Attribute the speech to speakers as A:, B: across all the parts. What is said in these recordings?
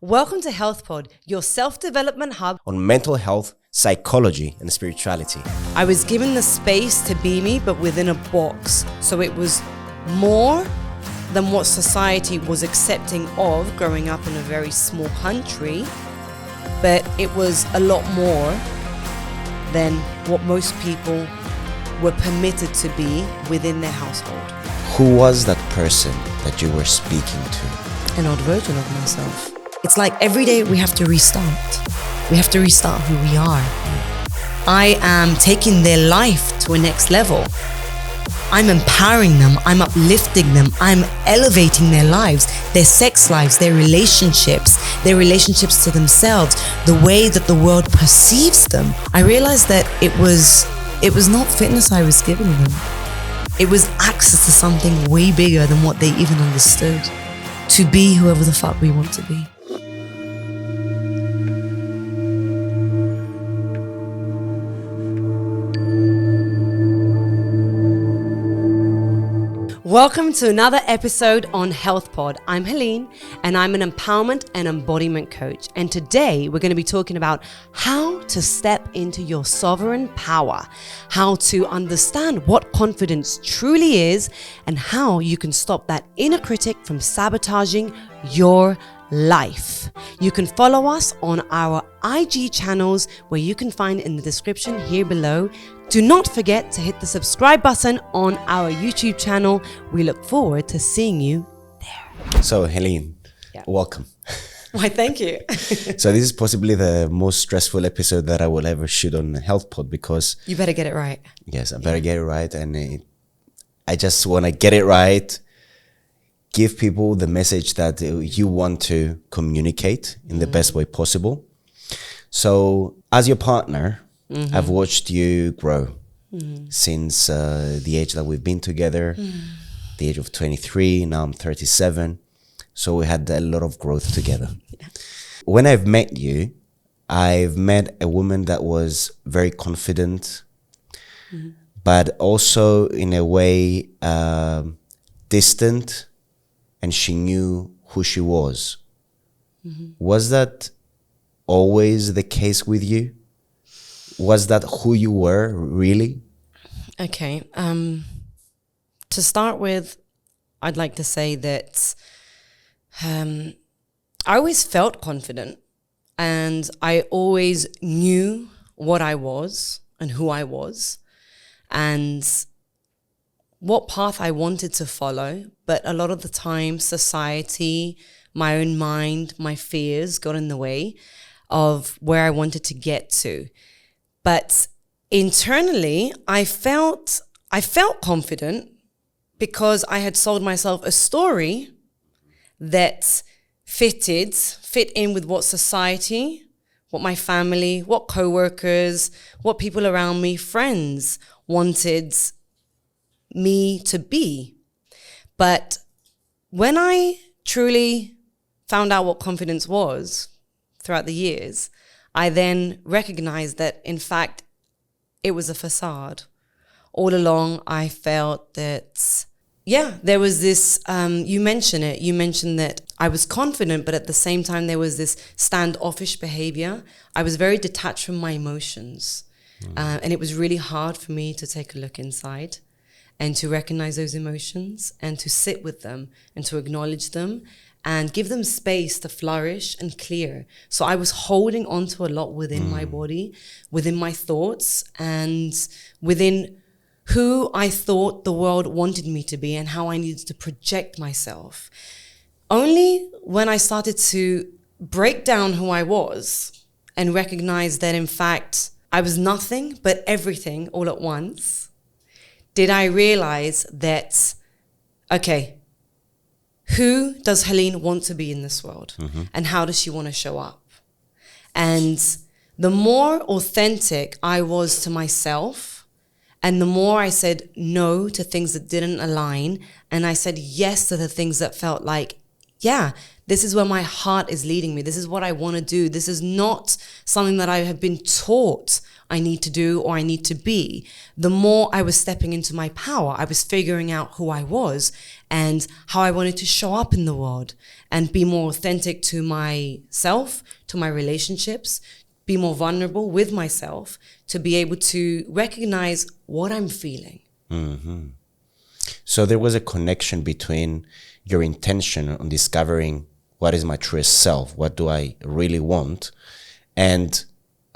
A: Welcome to Health Pod, your self-development hub
B: on mental health, psychology, and spirituality.
A: I was given the space to be me, but within a box. So it was more than what society was accepting of growing up in a very small country, but it was a lot more than what most people were permitted to be within their household.
B: Who was that person that you were speaking to?
A: An old version of myself. It's like every day we have to restart. We have to restart who we are. I am taking their life to a next level. I'm empowering them. I'm uplifting them. I'm elevating their lives, their sex lives, their relationships to themselves, the way that the world perceives them. I realized that it was not fitness I was giving them. It was access to something way bigger than what they even understood. To be whoever the fuck we want to be. Welcome to another episode on Health Pod. I'm Hélène and I'm an empowerment and embodiment coach. And today we're going to be talking about how to step into your sovereign power, how to understand what confidence truly is, and how you can stop that inner critic from sabotaging your life. You can follow us on our IG channels, where you can find in the description here below. Do not forget to hit the subscribe button on our YouTube channel. We look forward to seeing you there.
B: So, Hélène, welcome.
A: Why, thank you.
B: So this is possibly the most stressful episode that I will ever shoot on Health Pod, because...
A: You better get it right.
B: Yes, I better get it right. And I just want to get it right, give people the message that you want to communicate in the best way possible. So as your partner, I've watched you grow since the age that we've been together, the age of 23, now I'm 37. So we had a lot of growth together. Yeah. When I've met you, I've met a woman that was very confident, but also in a way distant, and she knew who she was. Was that always the case with you? Was that who you were, really?
A: Okay. To start with, I'd like to say that I always felt confident, and I always knew what I was and who I was and what path I wanted to follow. But a lot of the time, society, my own mind, my fears got in the way of where I wanted to get to. But internally, I felt confident because I had sold myself a story that fit in with what society, what my family, what co-workers, what people around me, friends wanted me to be. But when I truly found out what confidence was throughout the years, I then recognized that, in fact, it was a facade. All along, I felt that, there was this, you mentioned that I was confident, but at the same time, there was this standoffish behavior. I was very detached from my emotions. And it was really hard for me to take a look inside and to recognize those emotions and to sit with them and to acknowledge them and give them space to flourish and clear. So I was holding on to a lot within my body, within my thoughts, and within who I thought the world wanted me to be and how I needed to project myself. Only when I started to break down who I was and recognize that, in fact, I was nothing but everything all at once, did I realize that, okay, who does Hélène want to be in this world? And how does she want to show up? And the more authentic I was to myself, and the more I said no to things that didn't align, and I said yes to the things that felt like yeah, this is where my heart is leading me. This is what I want to do. This is not something that I have been taught I need to do or I need to be. The more I was stepping into my power, I was figuring out who I was and how I wanted to show up in the world and be more authentic to myself, to my relationships, be more vulnerable with myself, to be able to recognize what I'm feeling.
B: Mm-hmm. So there was a connection between your intention on discovering what is my truest self, what do I really want, and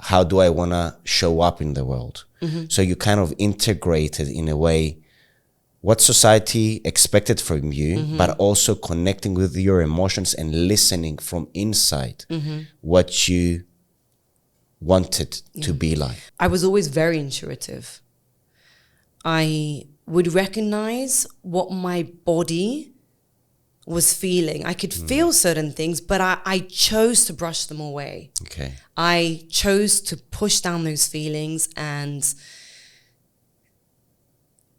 B: how do I want to show up in the world. Mm-hmm. So you kind of integrated in a way what society expected from you, mm-hmm. but also connecting with your emotions and listening from inside mm-hmm. what you wanted to be like.
A: I was always very intuitive. I would recognize what my body was feeling. I could feel certain things, but I chose to brush them away.
B: Okay.
A: I chose to push down those feelings and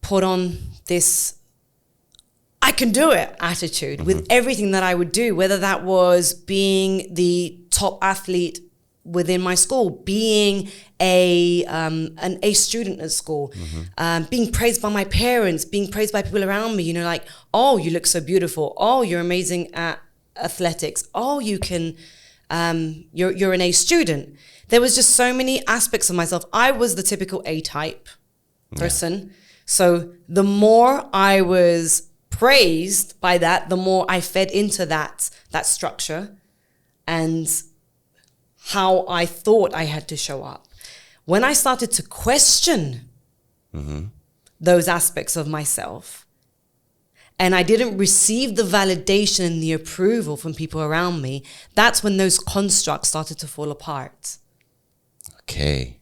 A: put on this I can do it attitude mm-hmm. with everything that I would do, whether that was being the top athlete within my school, being an A student at school, mm-hmm. Being praised by my parents, being praised by people around me, like, oh, you look so beautiful. Oh, you're amazing at athletics. Oh, you can, you're an A student. There was just so many aspects of myself. I was the typical A-type person. Yeah. So the more I was praised by that, the more I fed into that structure and how I thought I had to show up. When I started to question mm-hmm. those aspects of myself, and I didn't receive the validation and the approval from people around me, that's when those constructs started to fall apart.
B: Okay.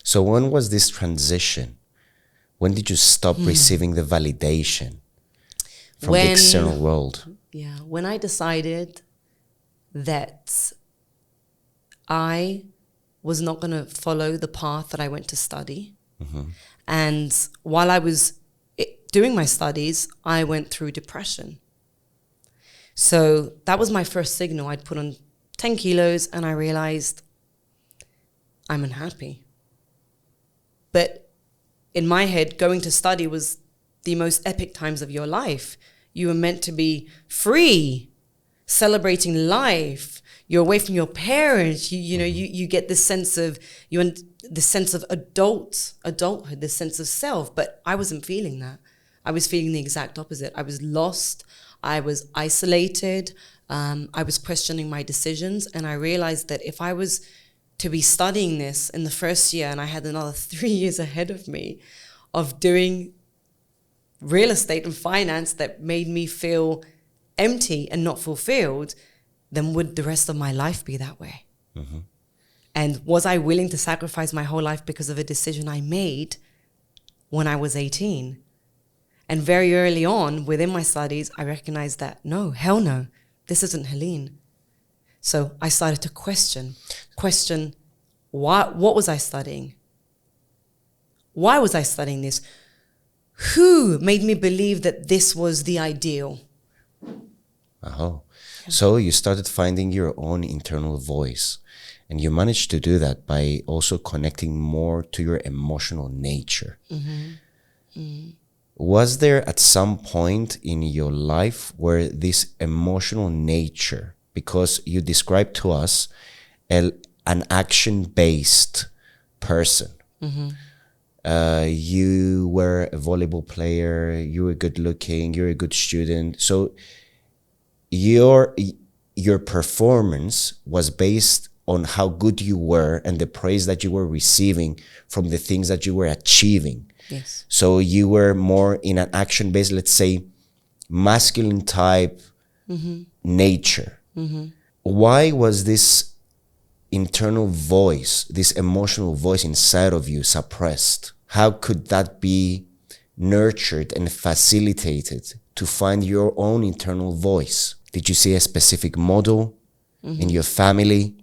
B: So when was this transition? When did you stop receiving the validation from the external world?
A: Yeah, when I decided that I was not going to follow the path that I went to study. Mm-hmm. And while I was doing my studies, I went through depression. So that was my first signal. I'd put on 10 kilos and I realized I'm unhappy. But in my head, going to study was the most epic times of your life. You were meant to be free, celebrating life. You're away from your parents. You get this sense of adulthood, this sense of self. But I wasn't feeling that. I was feeling the exact opposite. I was lost. I was isolated. I was questioning my decisions, and I realized that if I was to be studying this in the first year, and I had another 3 years ahead of me of doing real estate and finance that made me feel empty and not fulfilled, then would the rest of my life be that way? Mm-hmm. And was I willing to sacrifice my whole life because of a decision I made when I was 18? And very early on within my studies, I recognized that no, hell no, this isn't Hélène. So I started to question what was I studying? Why was I studying this? Who made me believe that this was the ideal?
B: Oh. So you started finding your own internal voice, and you managed to do that by also connecting more to your emotional nature. Mm-hmm. Mm. Was there at some point in your life where this emotional nature, because you described to us an action-based person, mm-hmm. You were a volleyball player, you were good looking, you're a good student, so your performance was based on how good you were and the praise that you were receiving from the things that you were achieving.
A: Yes.
B: So you were more in an action-based, let's say, masculine type mm-hmm. nature. Mm-hmm. Why was this internal voice, this emotional voice inside of you suppressed? How could that be nurtured and facilitated to find your own internal voice? Did you see a specific model mm-hmm. in your family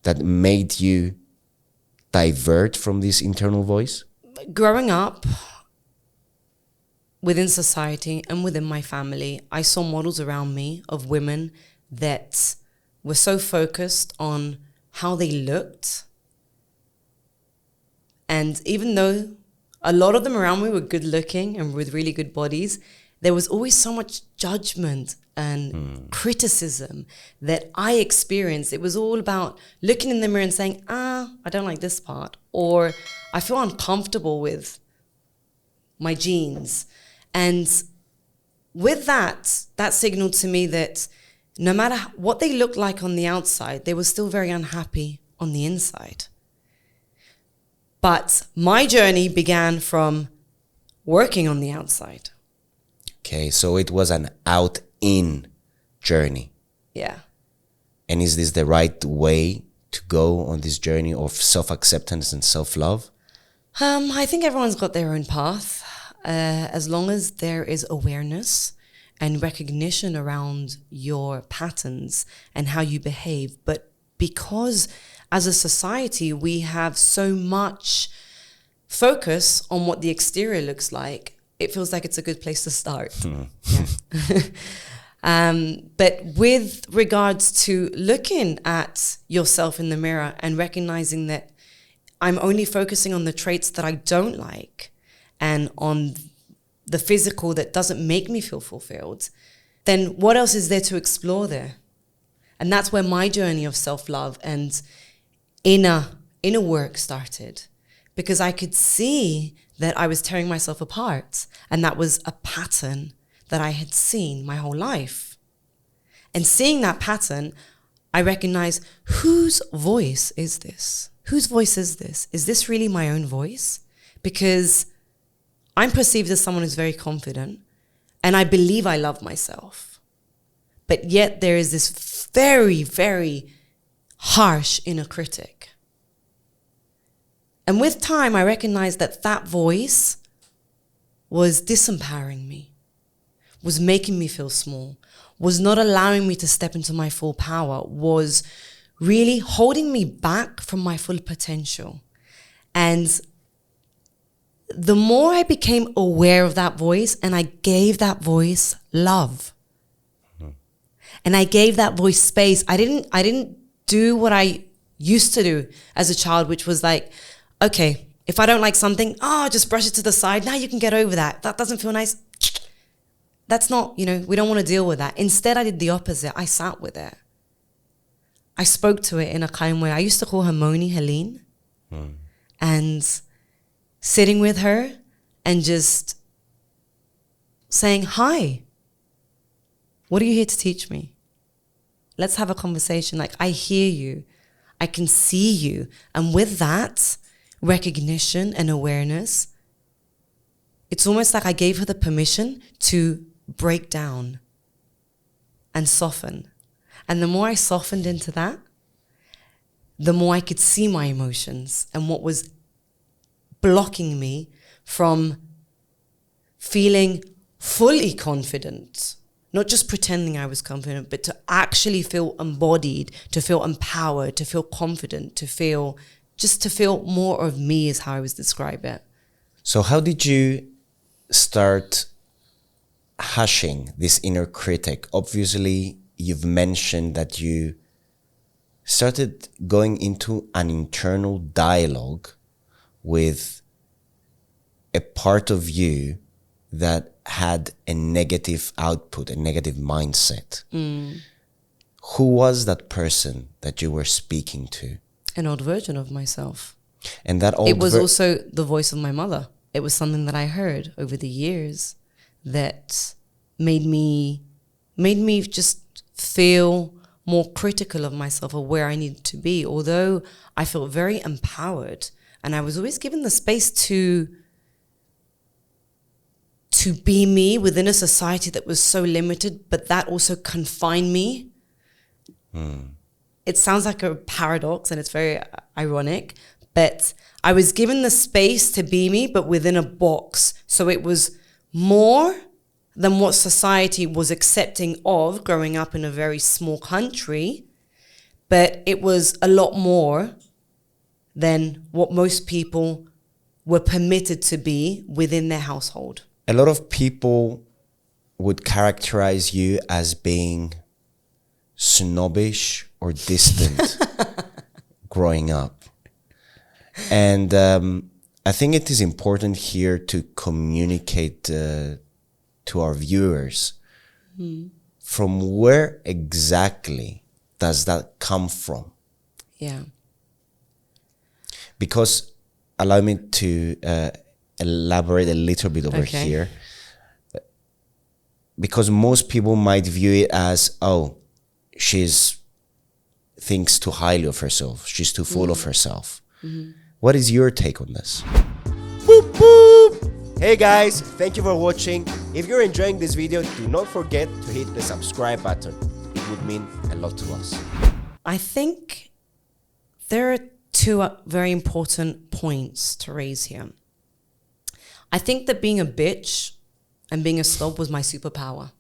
B: that made you divert from this internal voice?
A: Growing up, within society and within my family, I saw models around me of women that were so focused on how they looked. And even though a lot of them around me were good looking and with really good bodies, there was always so much judgment and criticism that I experienced. It was all about looking in the mirror and saying, I don't like this part, or I feel uncomfortable with my jeans. And with that signaled to me that no matter what they looked like on the outside, they were still very unhappy on the inside. But my journey began from working on the outside.
B: Okay, so it was an out-in journey.
A: Yeah.
B: And is this the right way to go on this journey of self-acceptance and self-love?
A: I think everyone's got their own path. As long as there is awareness and recognition around your patterns and how you behave. But because as a society, we have so much focus on what the exterior looks like, it feels like it's a good place to start. But with regards to looking at yourself in the mirror and recognizing that I'm only focusing on the traits that I don't like and on the physical that doesn't make me feel fulfilled, then what else is there to explore there? And that's where my journey of self-love and inner work started, because I could see that I was tearing myself apart, and that was a pattern that I had seen my whole life. And seeing that pattern, I recognized, whose voice is this? Whose voice is this? Is this really my own voice? Because I'm perceived as someone who's very confident, and I believe I love myself. But yet there is this very, very harsh inner critic. And with time, I recognized that that voice was disempowering me, was making me feel small, was not allowing me to step into my full power, was really holding me back from my full potential. And the more I became aware of that voice, and I gave that voice love, and I gave that voice space. I didn't do what I used to do as a child, which was like, okay, if I don't like something, just brush it to the side. Now you can get over that. That doesn't feel nice. That's not, we don't want to deal with that. Instead, I did the opposite. I sat with it. I spoke to it in a kind way. I used to call her Moni Hélène. And sitting with her and just saying, hi, what are you here to teach me? Let's have a conversation. Like, I hear you. I can see you. And with that recognition and awareness, it's almost like I gave her the permission to break down and soften. And the more I softened into that, the more I could see my emotions and what was blocking me from feeling fully confident. Not just pretending I was confident, but to actually feel embodied, to feel empowered, to feel confident, to feel more of me is how I would describe it.
B: So how did you start hushing this inner critic? Obviously, you've mentioned that you started going into an internal dialogue with a part of you that had a negative output, a negative mindset. Who was that person that you were speaking to?
A: An old version of myself.
B: And that old
A: it was also the voice of my mother. It was something that I heard over the years that made me just feel more critical of myself or where I needed to be. Although I felt very empowered and I was always given the space to be me within a society that was so limited, but that also confined me. It sounds like a paradox and it's very ironic, but I was given the space to be me, but within a box. So it was more than what society was accepting of growing up in a very small country, but it was a lot more than what most people were permitted to be within their household.
B: a lot of people would characterize you as being snobbish or distant growing up. And I think it is important here to communicate to our viewers from where exactly does that come from?
A: Yeah.
B: Because, allow me to elaborate a little bit over here. Because most people might view it as, oh, she's thinks too highly of herself. She's too full of herself. What is your take on this? Boop, boop. Hey guys, thank you for watching. If you're enjoying this video, do not forget to hit the subscribe button. It would mean a lot to us.
A: I think there are two very important points to raise here. I think that being a bitch and being a snob was my superpower.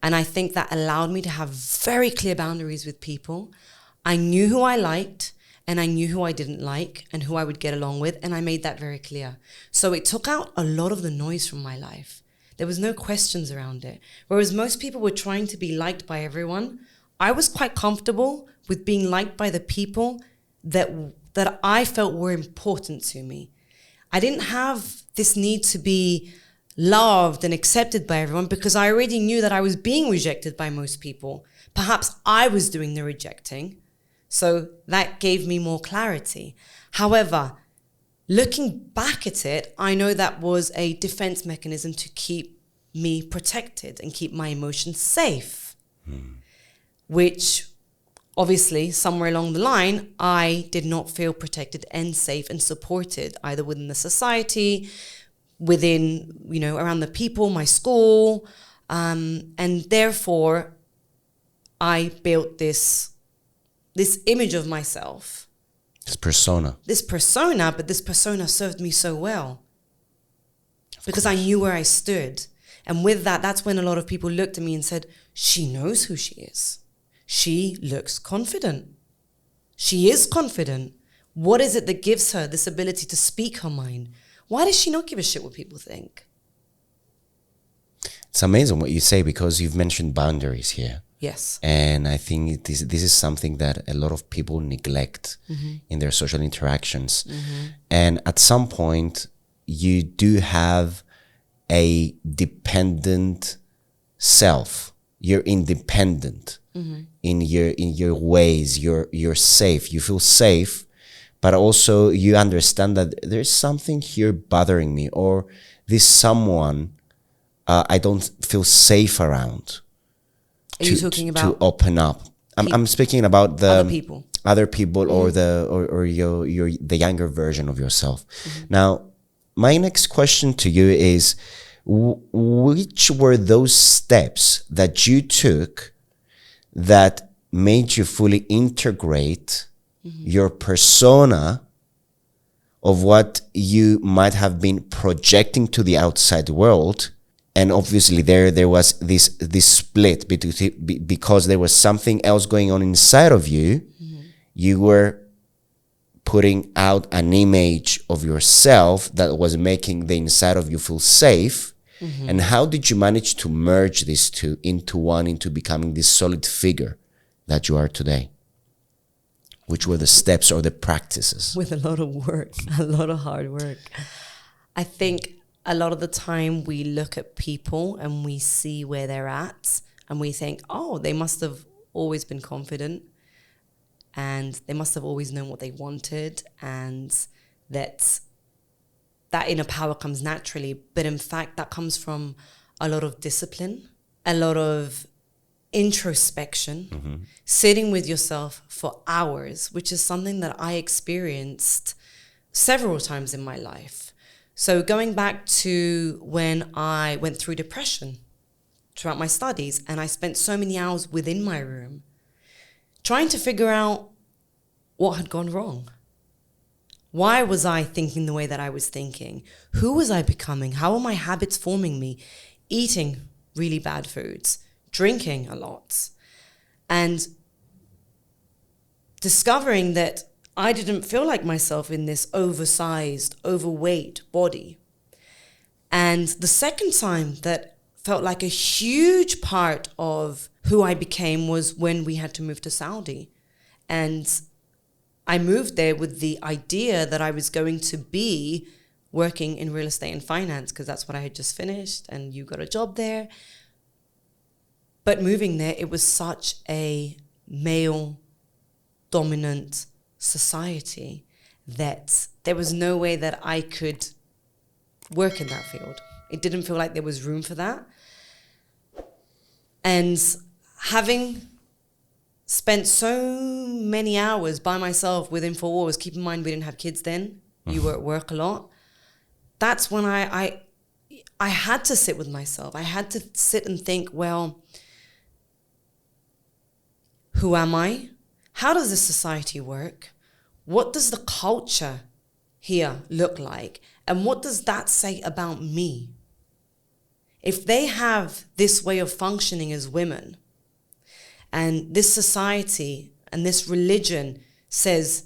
A: And I think that allowed me to have very clear boundaries with people. I knew who I liked and I knew who I didn't like and who I would get along with. And I made that very clear. So it took out a lot of the noise from my life. There was no questions around it. Whereas most people were trying to be liked by everyone, I was quite comfortable with being liked by the people that I felt were important to me. I didn't have this need to be loved and accepted by everyone because I already knew that I was being rejected by most people. Perhaps I was doing the rejecting. So that gave me more clarity. However, looking back at it, I know that was a defense mechanism to keep me protected and keep my emotions safe, which obviously somewhere along the line, I did not feel protected and safe and supported either within the society, within, around the people, my school. And therefore, I built this image of myself.
B: This persona,
A: but this persona served me so well. Because I knew where I stood. And with that, that's when a lot of people looked at me and said, she knows who she is. She looks confident. She is confident. What is it that gives her this ability to speak her mind? Why does she not give a shit what people think?
B: It's amazing what you say because you've mentioned boundaries here.
A: Yes.
B: And I think this is something that a lot of people neglect in their social interactions. And at some point, you do have a dependent self. You're independent in your ways. You're safe. You feel safe, but also you understand that there's something here bothering me, or this someone I don't feel safe around.
A: Are you talking about
B: to open up? I'm speaking about the
A: other people,
B: or the younger version of yourself. Now, my next question to you is, which were those steps that you took that made you fully integrate your persona of what you might have been projecting to the outside world? And obviously there was this split because there was something else going on inside of you. You were putting out an image of yourself that was making the inside of you feel safe. And how did you manage to merge these two into one, into becoming this solid figure that you are today? Which were the steps or the practices?
A: With a lot of work, a lot of hard work. I think a lot of the time we look at people and we see where they're at and we think, oh, they must have always been confident and they must have always known what they wanted, and that inner power comes naturally. But in fact, that comes from a lot of discipline, a lot of introspection, sitting with yourself for hours, which is something that I experienced several times in my life. So going back to when I went through depression throughout my studies, and I spent so many hours within my room trying to figure out what had gone wrong. Why was I thinking the way that I was thinking? Who was I becoming? How were my habits forming me? Eating really bad foods, drinking a lot, and discovering that I didn't feel like myself in this oversized, overweight body. And the second time that felt like a huge part of who I became was when we had to move to Saudi. And I moved there with the idea that I was going to be working in real estate and finance, because that's what I had just finished, and you got a job there. But moving there, it was such a male-dominant society that there was no way that I could work in that field. It didn't feel like there was room for that. And having spent so many hours by myself within 4 walls, keep in mind we didn't have kids then, you were at work a lot, that's when I had to sit with myself. I had to sit and think, well, who am I? How does this society work? What does the culture here look like? And what does that say about me? If they have this way of functioning as women, and this society and this religion says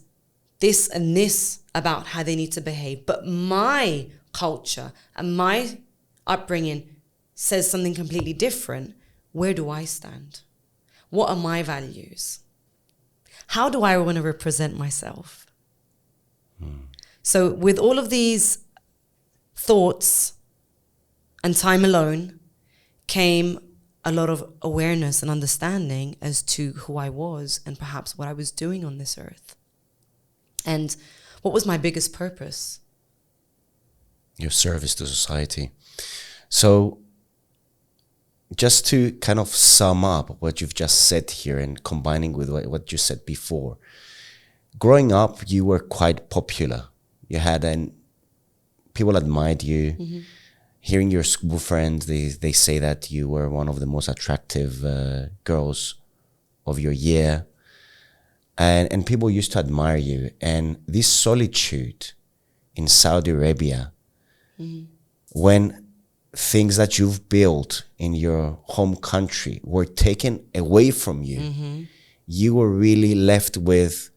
A: this and this about how they need to behave, but my culture and my upbringing says something completely different, where do I stand? What are my values? How do I want to represent myself? So with all of these thoughts and time alone came a lot of awareness and understanding as to who I was and perhaps what I was doing on this earth. And what was my biggest purpose?
B: Your service to society. So just to kind of sum up what you've just said here and combining with what you said before, growing up, you were quite popular. You had people admired you. Mm-hmm. Hearing your school friends, they say that you were one of the most attractive girls of your year. And people used to admire you. And this solitude in Saudi Arabia, mm-hmm. when things that you've built in your home country were taken away from you, mm-hmm. you were really left with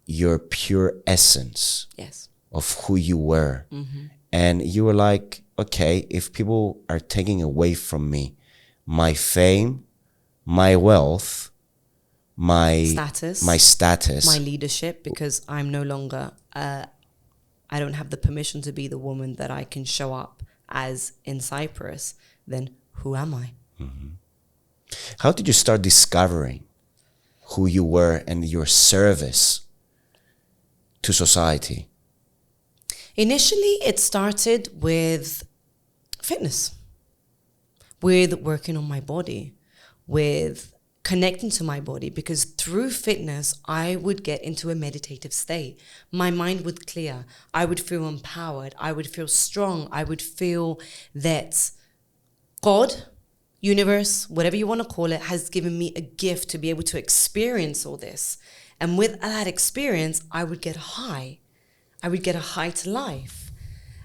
B: your pure essence
A: yes.
B: of who you were. Mm-hmm. And you were like, okay, if people are taking away from me my fame, my wealth, my status,
A: my leadership, because I'm no longer, I don't have the permission to be the woman that I can show up as in Cyprus, then who am I?
B: Mm-hmm. How did you start discovering who you were and your service to society?
A: Initially, it started with fitness, with working on my body, with connecting to my body, because through fitness, I would get into a meditative state. My mind would clear. I would feel empowered. I would feel strong. I would feel that God, universe, whatever you want to call it, has given me a gift to be able to experience all this. And with that experience, I would get high. I would get a high to life.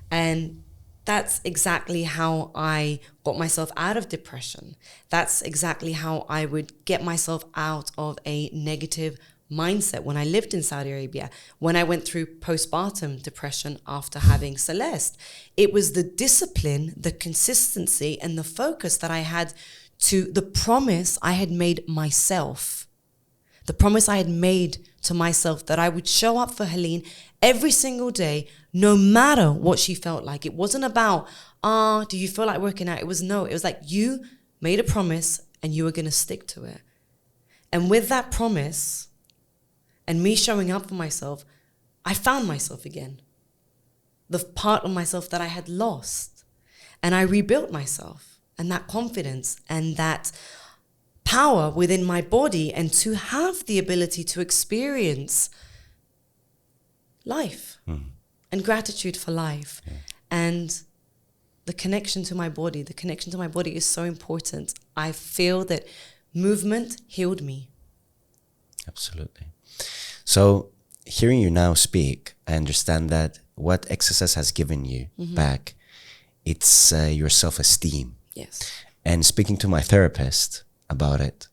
A: And that's exactly how I got myself out of depression. That's exactly how I would get myself out of a negative mindset when I lived in Saudi Arabia. When I went through postpartum depression after having Celeste, it was the discipline, the consistency, and the focus that I had to the promise I had made myself. The promise I had made to myself that I would show up for Hélène every single day, no matter what she felt like. It wasn't about, do you feel like working out? It was like you made a promise and you were going to stick to it. And with that promise and me showing up for myself, I found myself again. The part of myself that I had lost. And I rebuilt myself and that confidence and that power within my body, and to have the ability to experience life and gratitude for life. Yeah. And the connection to my body is so important. I feel that movement healed me.
B: Absolutely. So hearing you now speak, I understand that what exercise has given you back, it's your self-esteem.
A: Yes.
B: And speaking to my therapist about it,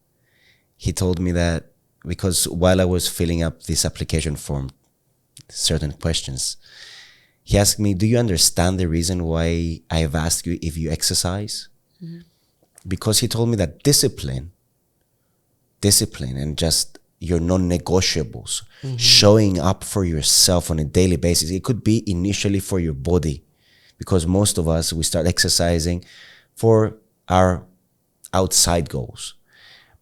B: he told me that because while I was filling up this application form, certain questions, he asked me, do you understand the reason why I have asked you if you exercise? Because he told me that discipline and just your non-negotiables, showing up for yourself on a daily basis. It could be initially for your body, because most of us, we start exercising for our outside goals.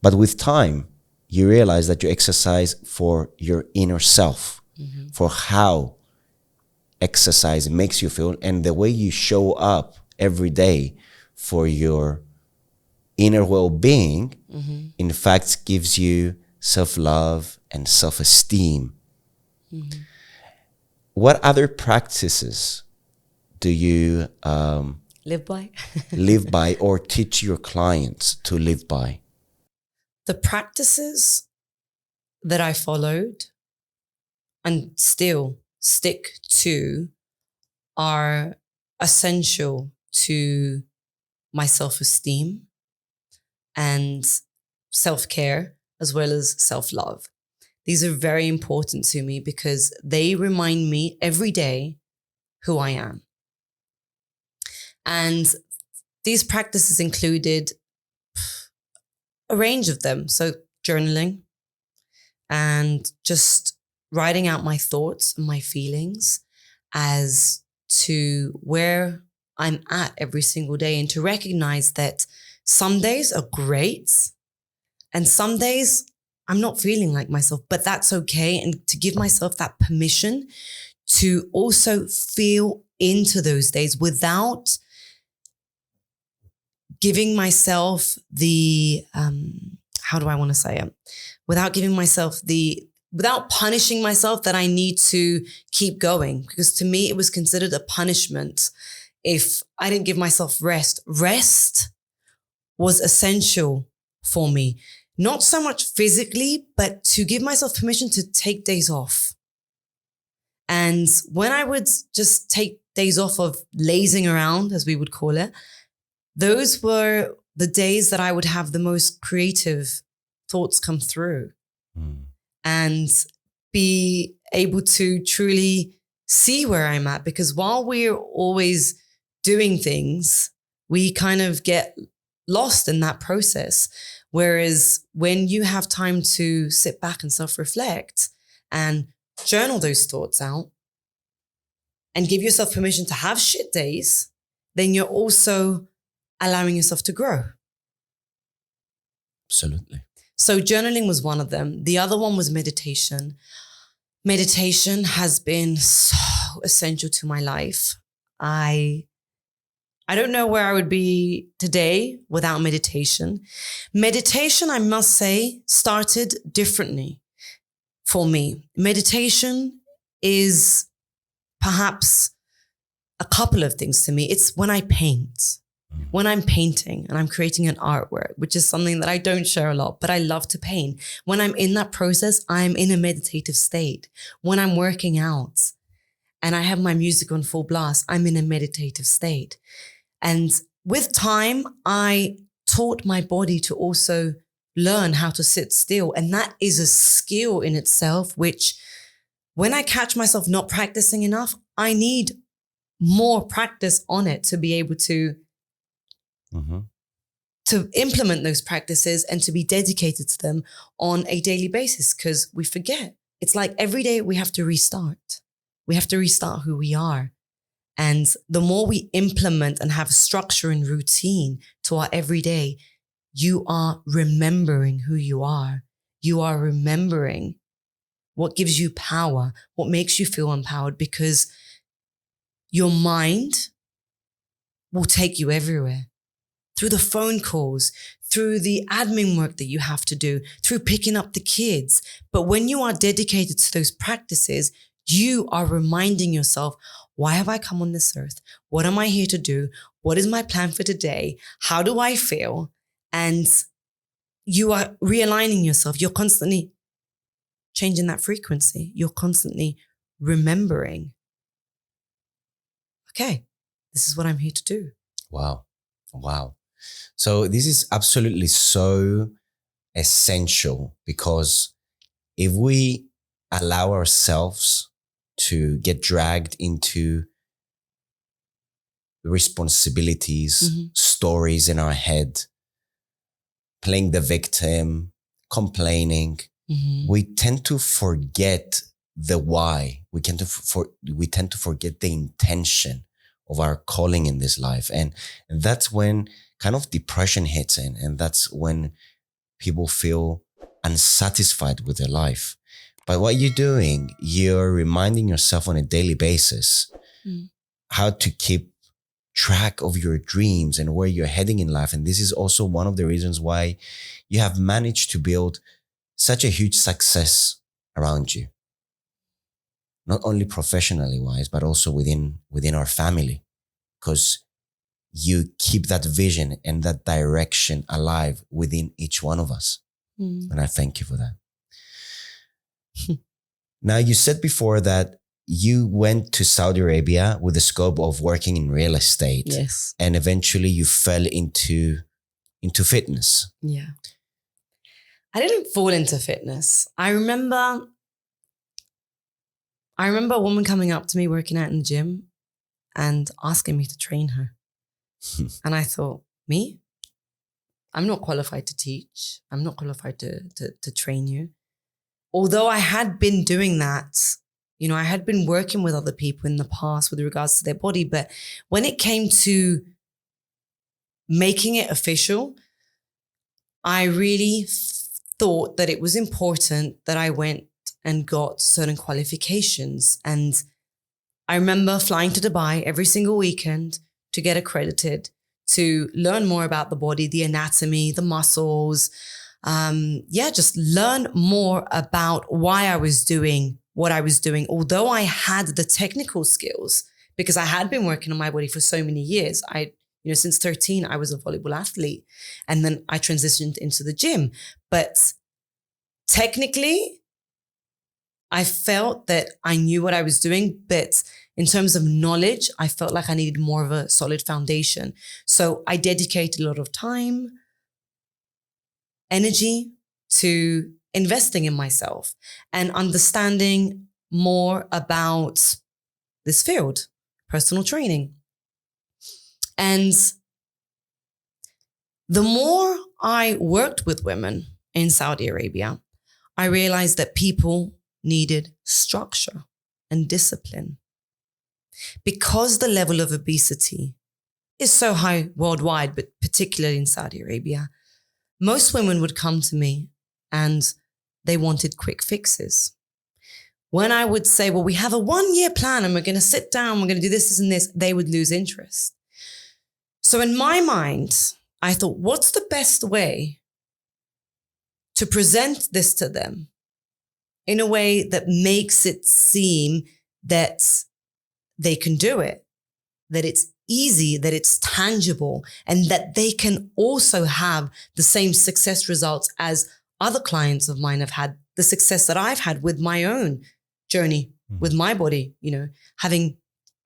B: But with time, you realize that you exercise for your inner self, for how exercise makes you feel, and the way you show up every day for your inner well-being, in fact, gives you self-love and self-esteem. What other practices do you
A: Live by?
B: live by or teach your clients to live by?
A: The practices that I followed and still stick to are essential to my self-esteem and self-care, as well as self-love. These are very important to me because they remind me every day who I am. And these practices included a range of them. So journaling and just writing out my thoughts and my feelings as to where I'm at every single day, and to recognize that some days are great and some days I'm not feeling like myself, but that's okay. And to give myself that permission to also feel into those days without giving myself the, how do I want to say it? Without punishing myself that I need to keep going. Because to me, it was considered a punishment if I didn't give myself rest. Rest was essential for me. Not so much physically, but to give myself permission to take days off. And when I would just take days off of lazing around, as we would call it, those were the days that I would have the most creative thoughts come through and be able to truly see where I'm at. Because while we're always doing things, we kind of get lost in that process. Whereas when you have time to sit back and self-reflect and journal those thoughts out and give yourself permission to have shit days, then you're also allowing yourself to grow.
B: Absolutely.
A: So journaling was one of them. The other one was meditation. Meditation has been so essential to my life. I don't know where I would be today without meditation. Meditation, I must say, started differently for me. Meditation is perhaps a couple of things to me. It's when I paint. When I'm painting and I'm creating an artwork, which is something that I don't share a lot, but I love to paint. When I'm in that process, I'm in a meditative state. When I'm working out and I have my music on full blast, I'm in a meditative state. And with time, I taught my body to also learn how to sit still. And that is a skill in itself, which when I catch myself not practicing enough, I need more practice on it to be able to implement those practices and to be dedicated to them on a daily basis, because we forget. It's like every day we have to restart. We have to restart who we are. And the more we implement and have structure and routine to our everyday, you are remembering who you are. You are remembering what gives you power, what makes you feel empowered, because your mind will take you everywhere. Through the phone calls, through the admin work that you have to do, through picking up the kids. But when you are dedicated to those practices, you are reminding yourself, why have I come on this earth? What am I here to do? What is my plan for today? How do I feel? And you are realigning yourself. You're constantly changing that frequency. You're constantly remembering, okay, this is what I'm here to do.
B: Wow. So this is absolutely so essential, because if we allow ourselves to get dragged into responsibilities, stories in our head, playing the victim, complaining, we tend to forget the why. We tend to forget the intention of our calling in this life. And that's when kind of depression hits in. And that's when people feel unsatisfied with their life. But what you're doing, you're reminding yourself on a daily basis how to keep track of your dreams and where you're heading in life. And this is also one of the reasons why you have managed to build such a huge success around you. Not only professionally wise, but also within our family, because you keep that vision and that direction alive within each one of us. And I thank you for that. Now, you said before that you went to Saudi Arabia with the scope of working in real estate.
A: Yes.
B: And eventually you fell into fitness.
A: Yeah. I didn't fall into fitness. I remember a woman coming up to me working out in the gym and asking me to train her. And I thought, me? I'm not qualified to teach. I'm not qualified to train you. Although I had been doing that, I had been working with other people in the past with regards to their body. But when it came to making it official, I really thought that it was important that I went and got certain qualifications. And I remember flying to Dubai every single weekend to get accredited, to learn more about the body, the anatomy, the muscles. Just learn more about why I was doing what I was doing. Although I had the technical skills, because I had been working on my body for so many years. Since 13, I was a volleyball athlete, and then I transitioned into the gym. But technically, I felt that I knew what I was doing, but in terms of knowledge, I felt like I needed more of a solid foundation. So I dedicated a lot of time, energy to investing in myself and understanding more about this field, personal training. And the more I worked with women in Saudi Arabia, I realized that people needed structure and discipline. Because the level of obesity is so high worldwide, but particularly in Saudi Arabia, most women would come to me and they wanted quick fixes. When I would say, well, we have a 1-year plan and we're going to sit down, we're going to do this and this, they would lose interest. So in my mind, I thought, what's the best way to present this to them in a way that makes it seem that they can do it, that it's easy, that it's tangible, and that they can also have the same success results as other clients of mine have had, the success that I've had with my own journey with my body,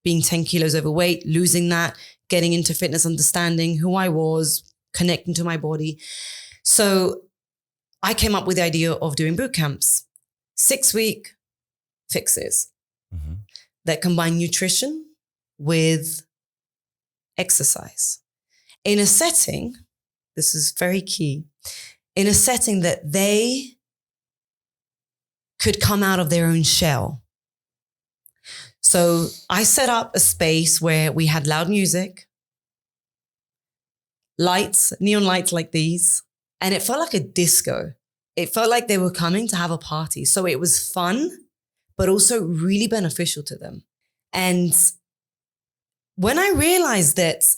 A: being 10 kilos overweight, losing that, getting into fitness, understanding who I was, connecting to my body. So I came up with the idea of doing boot camps, 6-week fixes that combine nutrition with exercise in a setting, this is very key, in a setting that they could come out of their own shell. So I set up a space where we had loud music, lights, neon lights like these, and it felt like a disco. It felt like they were coming to have a party. So it was fun, but also really beneficial to them. And when I realized that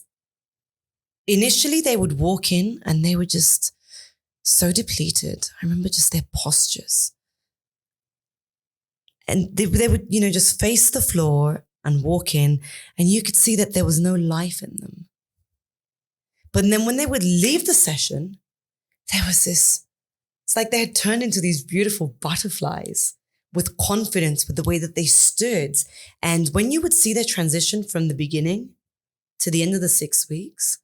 A: initially they would walk in and they were just so depleted. I remember just their postures. And they would, just face the floor and walk in, and you could see that there was no life in them. But then when they would leave the session, there was this, it's like they had turned into these beautiful butterflies with confidence, with the way that they stood. And when you would see their transition from the beginning to the end of the 6 weeks,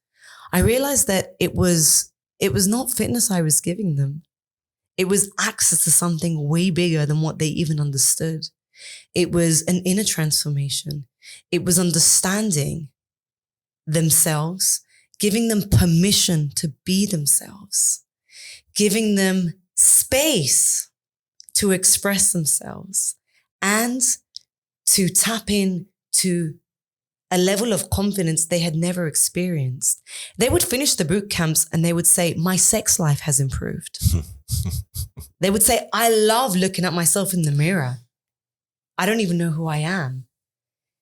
A: I realized that it was not fitness I was giving them. It was access to something way bigger than what they even understood. It was an inner transformation. It was understanding themselves, giving them permission to be themselves, giving them space to express themselves and to tap in to a level of confidence they had never experienced. They would finish the boot camps and they would say, my sex life has improved. They would say, I love looking at myself in the mirror. I don't even know who I am.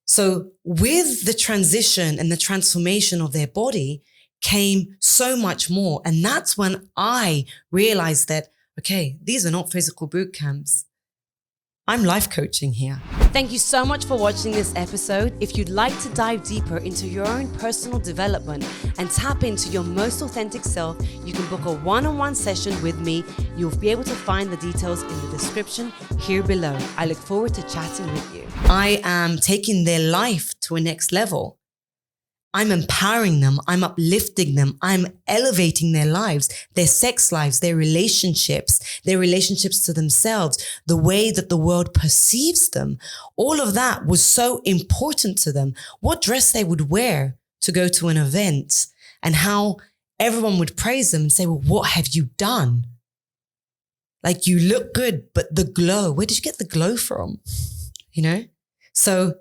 A: So with the transition and the transformation of their body came so much more. And that's when I realized that, okay, these are not physical boot camps. I'm life coaching here. Thank you so much for watching this episode. If you'd like to dive deeper into your own personal development and tap into your most authentic self, you can book a one-on-one session with me. You'll be able to find the details in the description here below. I look forward to chatting with you. I am taking their life to a next level. I'm empowering them. I'm uplifting them. I'm elevating their lives, their sex lives, their relationships to themselves, the way that the world perceives them. All of that was so important to them. What dress they would wear to go to an event and how everyone would praise them and say, well, what have you done? Like, you look good, but the glow, where did you get the glow from? You know? So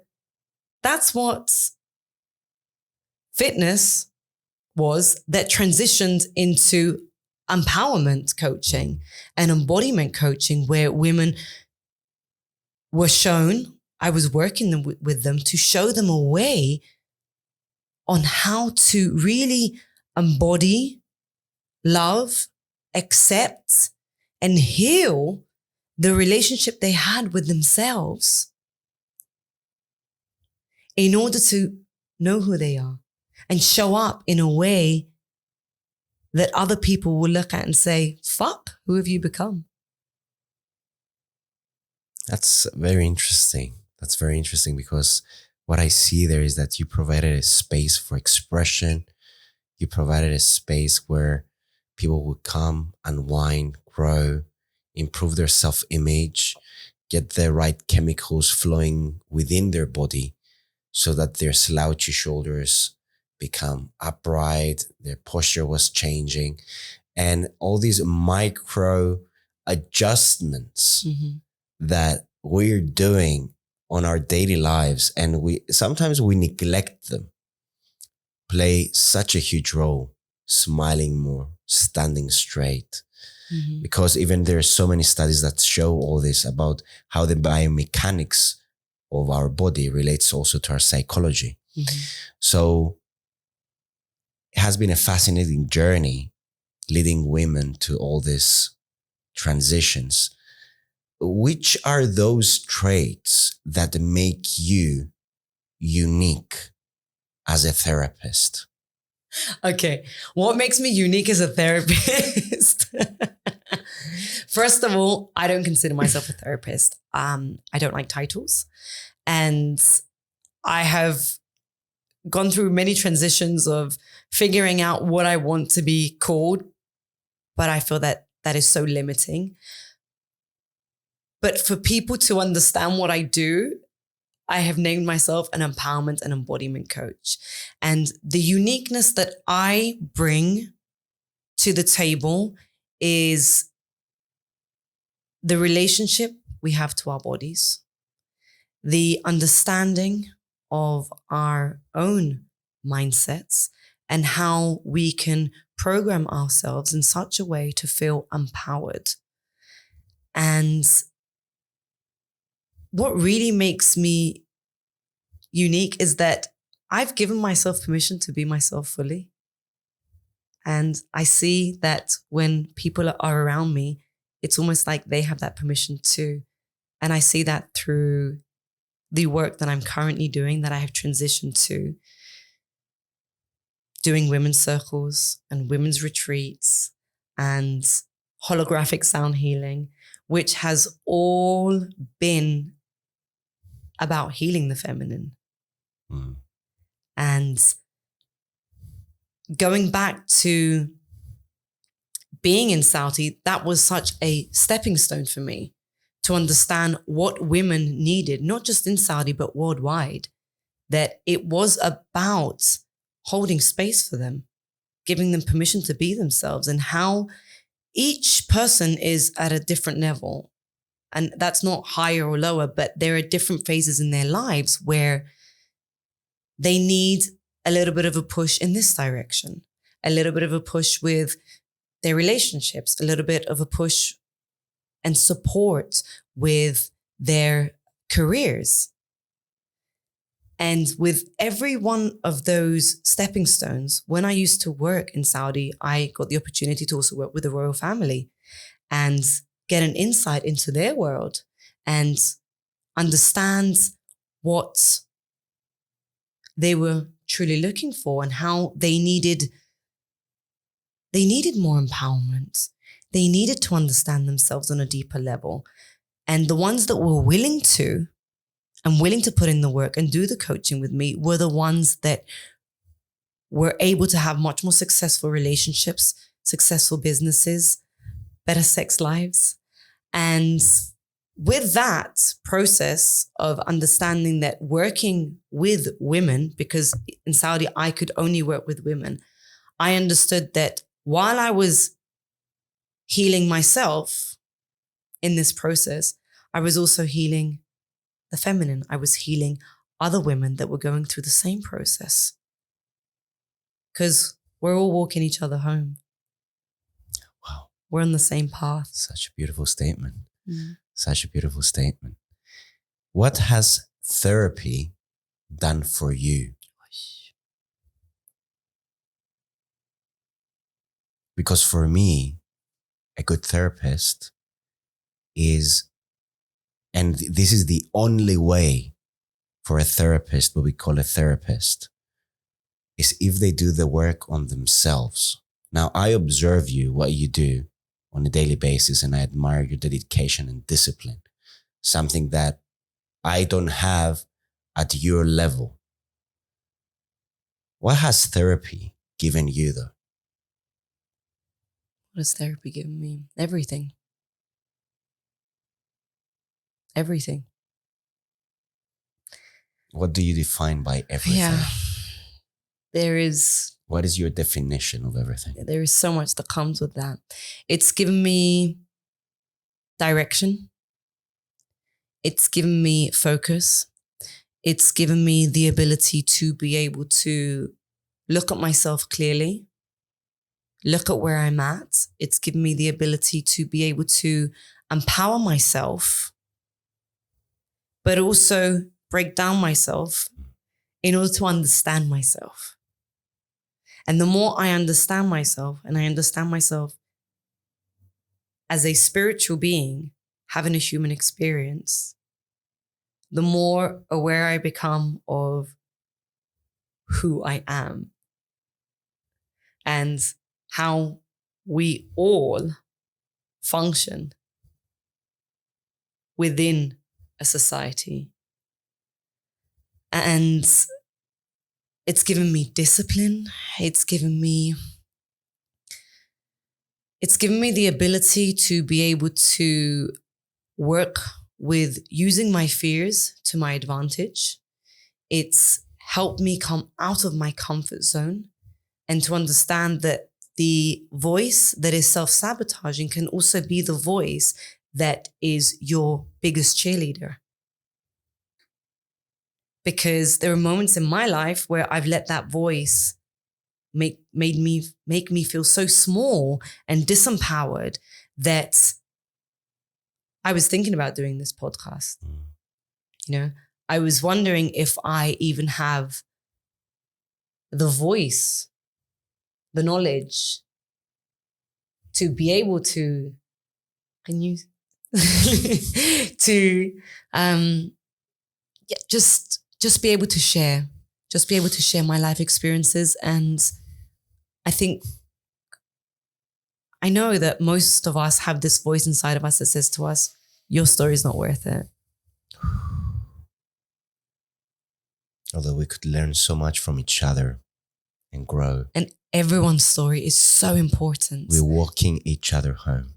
A: that's what fitness was, that transitioned into empowerment coaching and embodiment coaching, where women were shown, I was working with them to show them a way on how to really embody, love, accept, and heal the relationship they had with themselves in order to know who they are and show up in a way that other people will look at and say, fuck, who have you become?
B: That's very interesting. That's very interesting, because what I see there is that you provided a space for expression. You provided a space where people would come, unwind, grow, improve their self-image, get the right chemicals flowing within their body so that their slouchy shoulders become upright, their posture was changing, and all these micro adjustments that we're doing on our daily lives, and sometimes we neglect them, play such a huge role. Smiling more, standing straight, because even there are so many studies that show all this about how the biomechanics of our body relates also to our psychology. So it has been a fascinating journey leading women to all these transitions. Which are those traits that make you unique as a therapist?
A: Okay, what makes me unique as a therapist? First of all, I don't consider myself a therapist. I don't like titles. And I have gone through many transitions of figuring out what I want to be called, but I feel that that is so limiting. But for people to understand what I do, I have named myself an empowerment and embodiment coach. And the uniqueness that I bring to the table is the relationship we have to our bodies, the understanding of our own mindsets, and how we can program ourselves in such a way to feel empowered. And what really makes me unique is that I've given myself permission to be myself fully. And I see that when people are around me, it's almost like they have that permission too. And I see that through the work that I'm currently doing, that I have transitioned to, doing women's circles and women's retreats and holographic sound healing, which has all been about healing the feminine. And going back to being in Saudi, that was such a stepping stone for me to understand what women needed, not just in Saudi, but worldwide, that it was about holding space for them, giving them permission to be themselves, and how each person is at a different level. And that's not higher or lower, but there are different phases in their lives where they need a little bit of a push in this direction, a little bit of a push with their relationships, a little bit of a push and support with their careers. And with every one of those stepping stones, when I used to work in Saudi, I got the opportunity to also work with the royal family and get an insight into their world and understand what they were truly looking for and how they needed more empowerment. They needed to understand themselves on a deeper level. And the ones that were willing to put in the work and do the coaching with me were the ones that were able to have much more successful relationships, successful businesses, better sex lives. And with that process of understanding that working with women, because in Saudi, I could only work with women, I understood that while I was healing myself in this process, I was also healing the feminine. I was healing other women that were going through the same process. Because we're all walking each other home.
B: Wow.
A: We're on the same path.
B: Such a beautiful statement.
A: Mm.
B: Such a beautiful statement. What has therapy done for you? Because for me, a good therapist is, and this is the only way for a therapist, what we call a therapist, is if they do the work on themselves. Now, I observe you, what you do on a daily basis, and I admire your dedication and discipline, something that I don't have at your level. What has therapy given you though?
A: What has therapy given me? Everything. Everything.
B: What do you define by everything?
A: Yeah.
B: What is your definition of everything?
A: There is so much that comes with that. It's given me direction. It's given me focus. It's given me the ability to be able to look at myself clearly, look at where I'm at. It's given me the ability to be able to empower myself, but also break down myself in order to understand myself. And the more I understand myself, and I understand myself as a spiritual being having a human experience, the more aware I become of who I am and how we all function within a society. And it's given me discipline. It's given me the ability to be able to work with using my fears to my advantage. It's helped me come out of my comfort zone and to understand that the voice that is self-sabotaging can also be the voice that is your biggest cheerleader. Because there are moments in my life where I've let that voice make me feel so small and disempowered that I was thinking about doing this podcast. You know, I was wondering if I even have the voice, the knowledge to be able to, just be able to share my life experiences. And I know that most of us have this voice inside of us that says to us, your story is not worth it.
B: Although we could learn so much from each other and grow.
A: And everyone's story is so important.
B: We're walking each other home.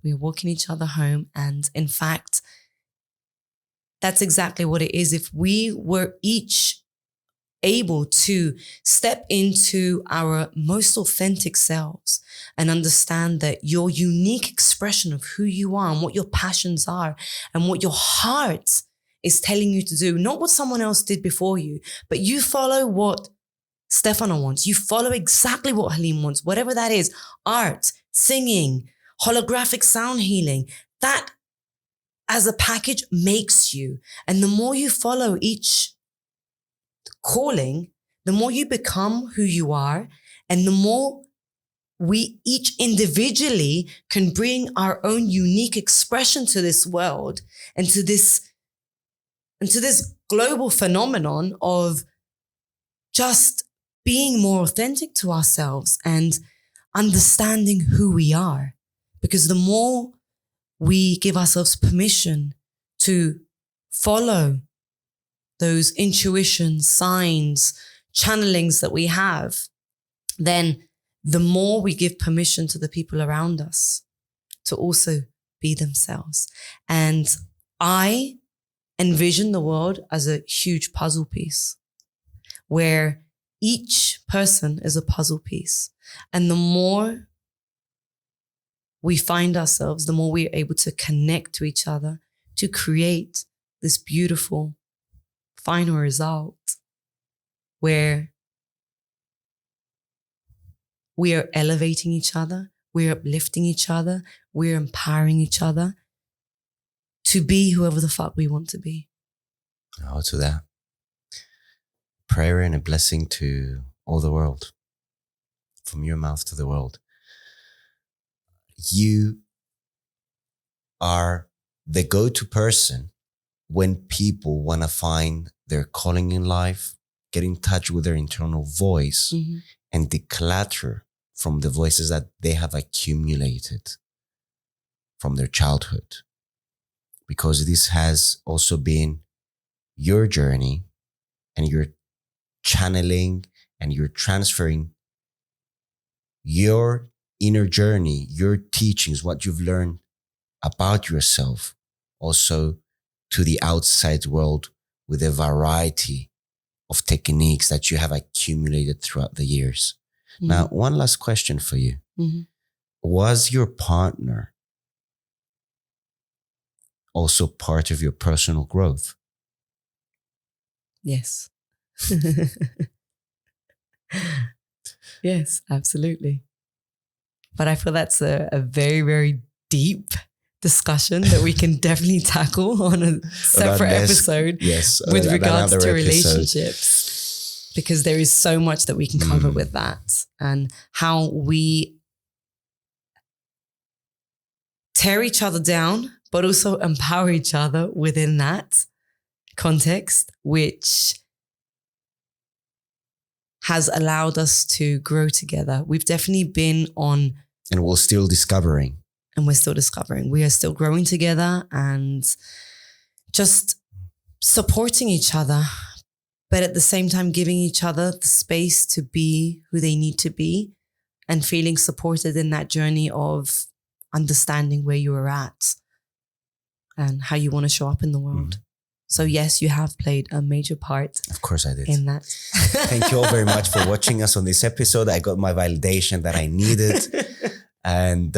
A: And in fact, that's exactly what it is. If we were each able to step into our most authentic selves and understand that your unique expression of who you are and what your passions are and what your heart is telling you to do, not what someone else did before you, but you follow what Stephanos wants. You follow exactly what Hélène wants, whatever that is, art, singing, holographic sound healing, that as a package makes you. And the more you follow each calling, the more you become who you are, and the more we each individually can bring our own unique expression to this world and to this global phenomenon of just being more authentic to ourselves and understanding who we are. Because the more we give ourselves permission to follow those intuitions, signs, channelings that we have, then the more we give permission to the people around us to also be themselves. And I envision the world as a huge puzzle piece where each person is a puzzle piece. And the more we find ourselves, the more we're able to connect to each other to create this beautiful final result where we are elevating each other, we're uplifting each other, we're empowering each other to be whoever the fuck we want to be.
B: Oh, to that. Prayer and a blessing to all the world. From your mouth to the world. You are the go-to person when people want to find their calling in life, get in touch with their internal voice, and declutter from the voices that they have accumulated from their childhood. Because this has also been your journey, and you're channeling and you're transferring your inner journey, your teachings, what you've learned about yourself, also to the outside world with a variety of techniques that you have accumulated throughout the years. Now, one last question for you. Was your partner also part of your personal growth?
A: Yes. Yes, absolutely. But I feel that's a very, very deep discussion that we can definitely tackle on a separate episode with regards to relationships, because there is so much that we can cover with that, and how we tear each other down, but also empower each other within that context, which has allowed us to grow together. We've definitely been on...
B: And we're still discovering.
A: And we're still discovering. We are still growing together and just supporting each other, but at the same time giving each other the space to be who they need to be and feeling supported in that journey of understanding where you are at and how you want to show up in the world. So yes, you have played a major part.
B: Of course I did.
A: In that.
B: Thank you all very much for watching us on this episode. I got my validation that I needed. And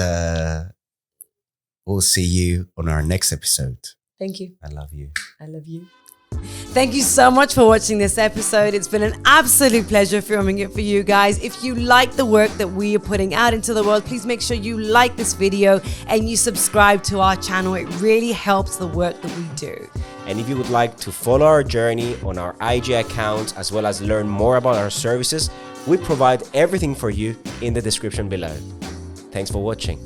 B: we'll see you on our next episode.
A: Thank you.
B: I love you.
A: I love you. Thank you so much for watching this episode. It's been an absolute pleasure filming it for you guys. If you like the work that we are putting out into the world, please make sure you like this video and you subscribe to our channel. It really helps the work that we do.
C: And if you would like to follow our journey on our IG accounts, as well as learn more about our services, we provide everything for you in the description below. Thanks for watching.